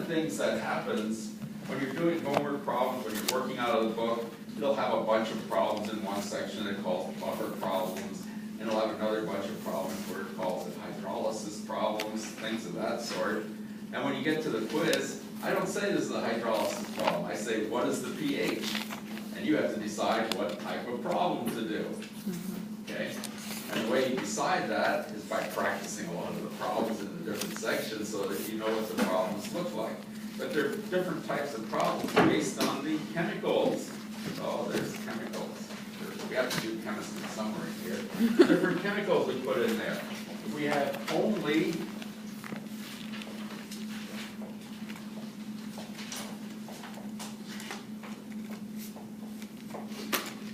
the things that happens when you're doing homework problems, when you're working out of the book, it'll have a bunch of problems in one section that it calls buffer problems, and it'll have another bunch of problems where it calls it hydrolysis problems, things of that sort. And when you get to the quiz, I don't say this is a hydrolysis problem. I say, what is the pH? And you have to decide what type of problem to do. Okay? And the way you decide that is by practicing a lot of the problems in the different sections so that you know what the problems look like. But there are different types of problems based on the chemicals. Oh, there's chemicals. We have to do chemistry somewhere in here. Different chemicals we put in there. If we have only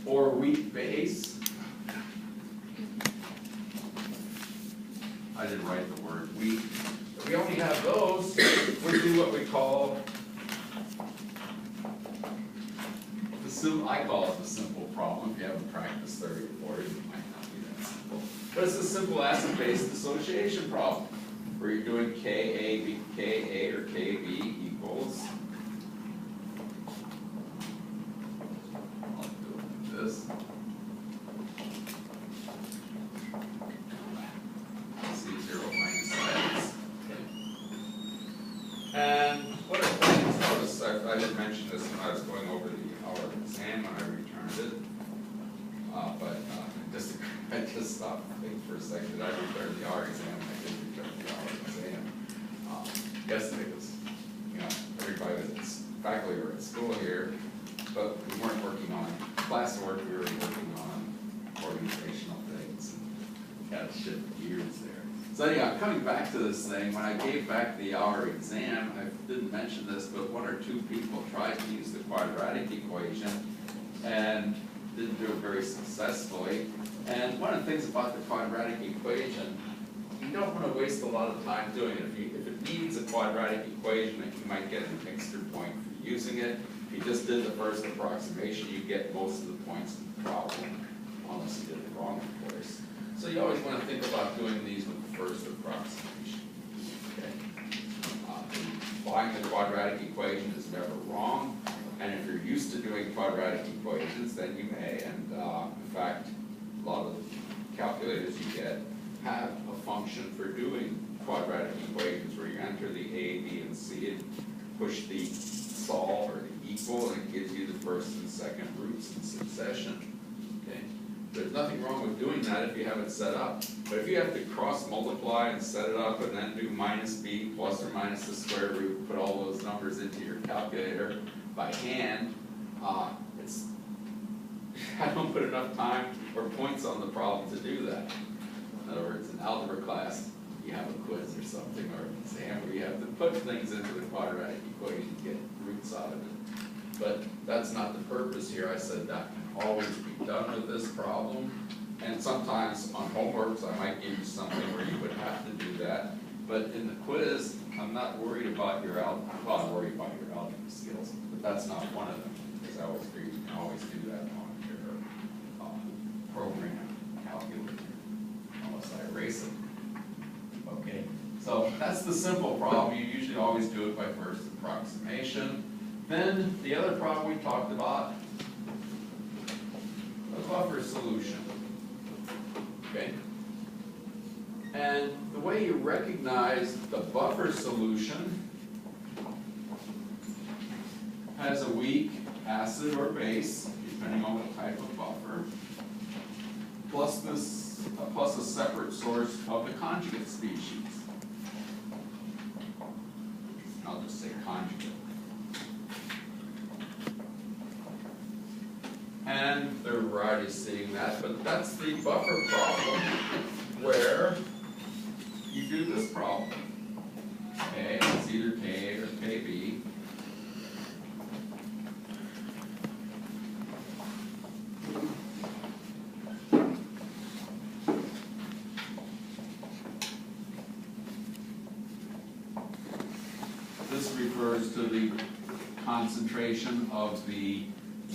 or weak base, I didn't write the word weak. If we only have those, we do what we call I call it the simple problem. If you haven't practiced 30 or 40, it might not be that simple. But it's a simple acid-base dissociation problem where you're doing Ka or Kb equals, I'll do it like this, C0 minus X. Okay. And what are things, notice I didn't mention this when I was going over the exam when I returned it, I just stopped thinking for a second. I returned the R exam, and I didn't return the R exam. Yesterday was, everybody was at faculty were at school here, but we weren't working on classwork, we were working on organizational things, and had to shift gears there. So anyhow, coming back to this thing, when I gave back the R exam, I didn't mention this, but one or two people tried to use the quadratic equation and didn't do it very successfully. And one of the things about the quadratic equation, you don't want to waste a lot of time doing it. If it needs a quadratic equation, you might get an extra point for using it. If you just did the first approximation, you get most of the points in the problem, unless you did it wrong, of course. So you always want to think about doing these with the first approximation. Okay? Applying the quadratic equation is never wrong, and if you're used to doing quadratic equations, then you may. And in fact, a lot of the calculators you get have a function for doing quadratic equations where you enter the A, B, and C and push the solve or the equal, and it gives you the first and second roots in succession. Okay? There's nothing wrong with doing that if you have it set up. But if you have to cross multiply and set it up and then do minus b plus or minus the square root, put all those numbers into your calculator by hand, I don't put enough time or points on the problem to do that. In other words, in algebra class, you have a quiz or something, or an exam where you have to put things into the quadratic equation to get roots out of it. But that's not the purpose here. I said that can always be done with this problem. And sometimes on homeworks, I might give you something where you would have to do that. But in the quiz, I'm not worried about your algebra. Well, I'm worried about your algebra skills, but that's not one of them. Because I always figure you can always do that on your program calculator, unless I erase it. Okay, so that's the simple problem. You usually always do it by first approximation. Then the other problem we talked about, a buffer solution. Okay? And the way you recognize the buffer solution has a weak acid or base, depending on what type of buffer, plus a separate source of the conjugate species. I'll just say conjugate. And there are varieties seeing that, but that's the buffer problem where you do this problem. Okay, it's either K or KB. This refers to the concentration of the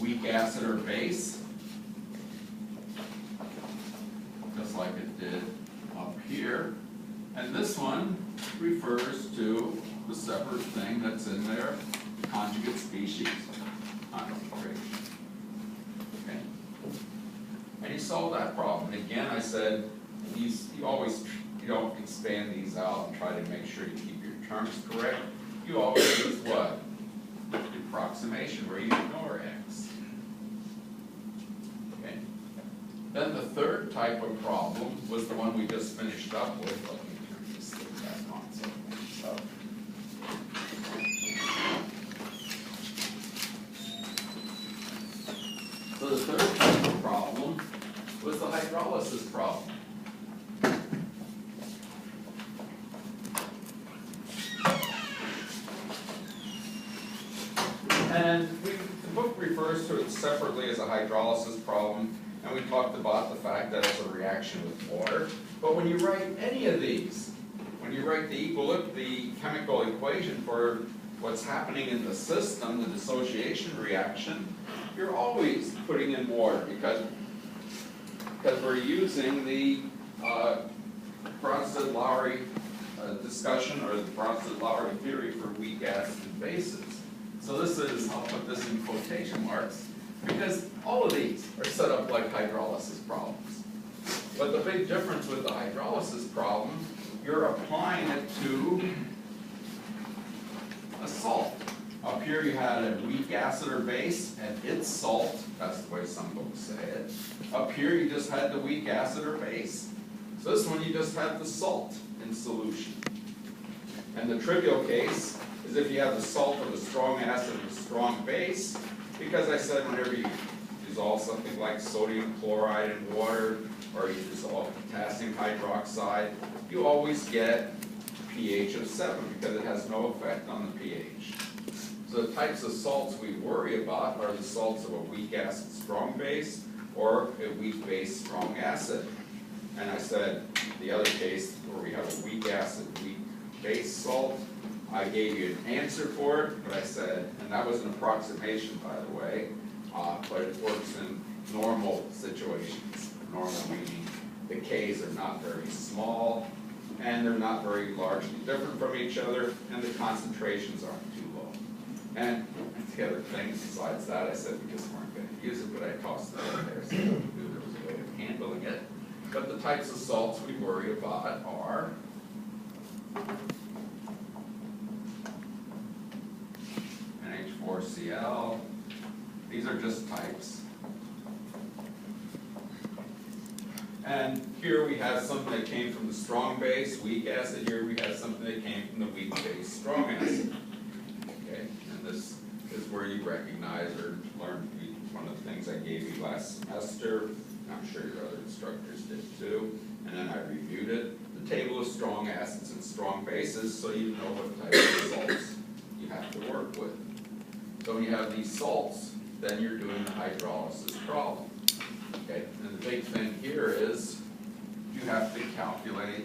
weak acid or base, just like it did up here. And this one refers to the separate thing that's in their conjugate species concentration. Okay? And you solve that problem. And again, I said, you don't expand these out and try to make sure you keep your terms correct. You always use what? The approximation where you ignore x. Okay. Then the third type of problem was the one we just finished up with. Let me turn this thing back on so it matches up. So the third type of problem was the hydrolysis problem. And the book refers to it separately as a hydrolysis problem, and we talked about the fact that it's a reaction with water. But when you write any of these, when you write the chemical equation for what's happening in the system, the dissociation reaction, you're always putting in water because we're using the Bronsted-Lowry discussion, or the Bronsted-Lowry theory for weak acids and bases. So this is, I'll put this in quotation marks, because all of these are set up like hydrolysis problems. But the big difference with the hydrolysis problem, you're applying it to a salt. Up here you had a weak acid or base and its salt, that's the way some books say it. Up here you just had the weak acid or base. So this one you just have the salt in solution. And the trivial case is if you have the salt of a strong acid and a strong base, because I said whenever you dissolve something like sodium chloride in water, or you dissolve potassium hydroxide, you always get pH of 7 because it has no effect on the pH. So the types of salts we worry about are the salts of a weak acid strong base or a weak base strong acid. And I said the other case where we have a weak acid, weak base salt, I gave you an answer for it, but I said, and that was an approximation by the way, but it works in normal situations. Normal meaning the K's are not very small and they're not very largely different from each other and the concentrations aren't too low. And the other thing besides that, I said we just weren't going to use it, but I tossed that in there so we knew there was a way of handling it. But the types of salts we worry about are NH4Cl. These are just types. And here we have something that came from the strong base, weak acid. Here we have something that came from the weak base, strong acid. Okay, and this is where you recognize or learn one of the things I gave you last semester. I'm sure your other instructors did too. And then I reviewed it. The table of strong acids and strong bases, so you know what type of salts you have to work with. So when you have these salts, then you're doing the hydrolysis problem. Okay, and the big thing here is you have to calculate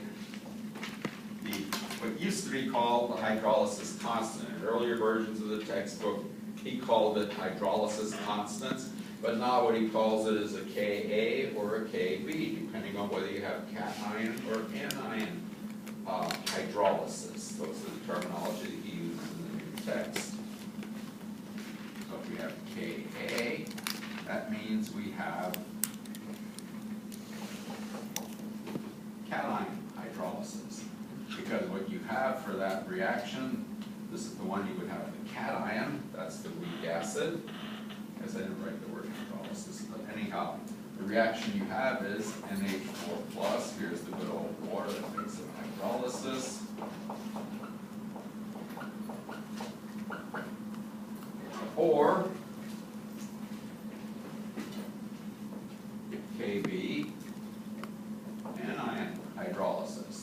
what used to be called the hydrolysis constant. In earlier versions of the textbook, he called it hydrolysis constant, but now what he calls it is a Ka or a Kb, depending on whether you have cation or anion hydrolysis. Those are the terminology that he uses in the new text. So if we have Ka, that means we have cation hydrolysis, because what you have for that reaction, this is the one you would have the cation, that's the weak acid, because I didn't write the word hydrolysis, but anyhow, the reaction you have is NH4 plus, here's the good old water that makes it hydrolysis, or Kb, anion hydrolysis.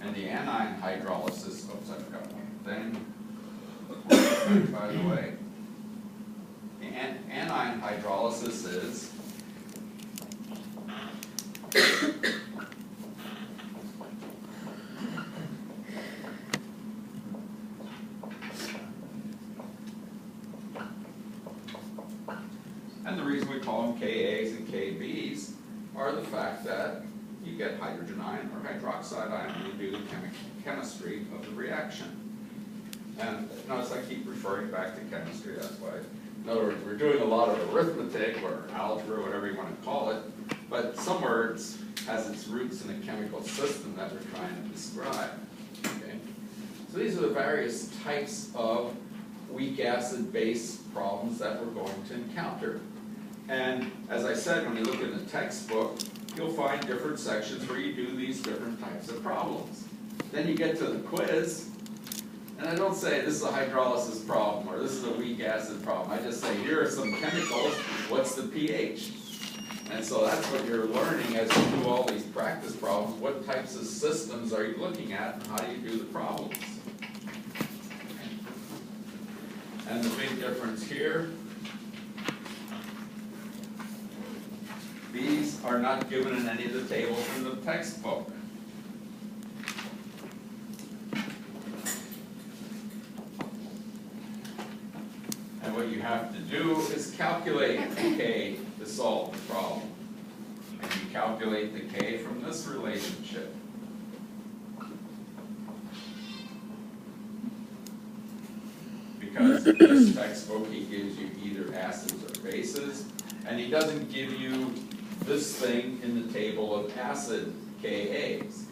And the anion hydrolysis, oops, I forgot one thing, by the way. The anion hydrolysis is and the reason we call them Kas and Kbs are the fact that you get hydrogen ion or hydroxide ion when you do the chemistry of the reaction. And notice I keep referring back to chemistry, that's why. In other words, we're doing a lot of arithmetic or algebra, whatever you want to call it, but somewhere it has its roots in a chemical system that we're trying to describe. Okay? So these are the various types of weak acid-based problems that we're going to encounter. And as I said, when you look in the textbook, you'll find different sections where you do these different types of problems. Then you get to the quiz, and I don't say this is a hydrolysis problem or this is a weak acid problem. I just say here are some chemicals, what's the pH? And so that's what you're learning as you do all these practice problems. What types of systems are you looking at and how do you do the problems? And the big difference here, these are not given in any of the tables in the textbook. And what you have to do is calculate the K to solve the problem. And you calculate the K from this relationship. Because in this textbook he gives you either acids or bases, and he doesn't give you this thing in the table of acid KAs.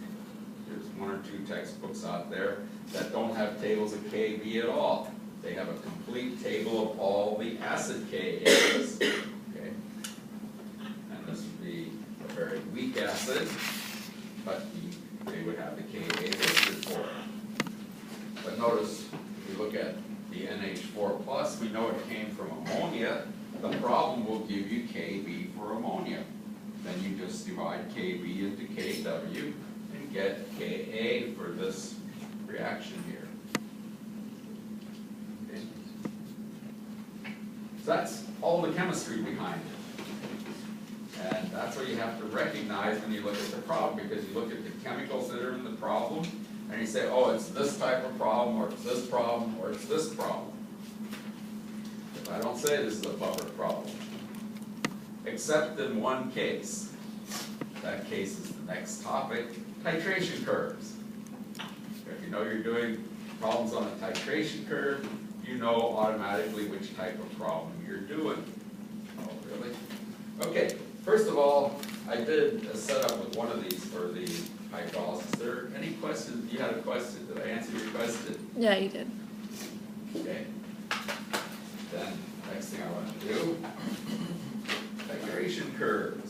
There's one or two textbooks out there that don't have tables of KB at all. They have a complete table of all the acid KAs. Okay? And this would be a very weak acid, but they would have the KA listed for it. But notice, if you look at the NH4+, we know it came from ammonia. The problem will give you Kb for ammonia. Then you just divide Kb into Kw and get Ka for this reaction here. Okay. So that's all the chemistry behind it. And that's what you have to recognize when you look at the problem, because you look at the chemicals that are in the problem, and you say, oh, it's this type of problem, or it's this problem, or it's this problem. I don't say this is a buffer problem, except in one case. That case is the next topic, titration curves. If you know you're doing problems on a titration curve, you know automatically which type of problem you're doing. Oh, really? Okay, first of all, I did a setup with one of these for the hydrolysis. Are there any questions? You had a question. Did I answer your question? Yeah, you did. Okay. Then, next thing I want to do, titration curve.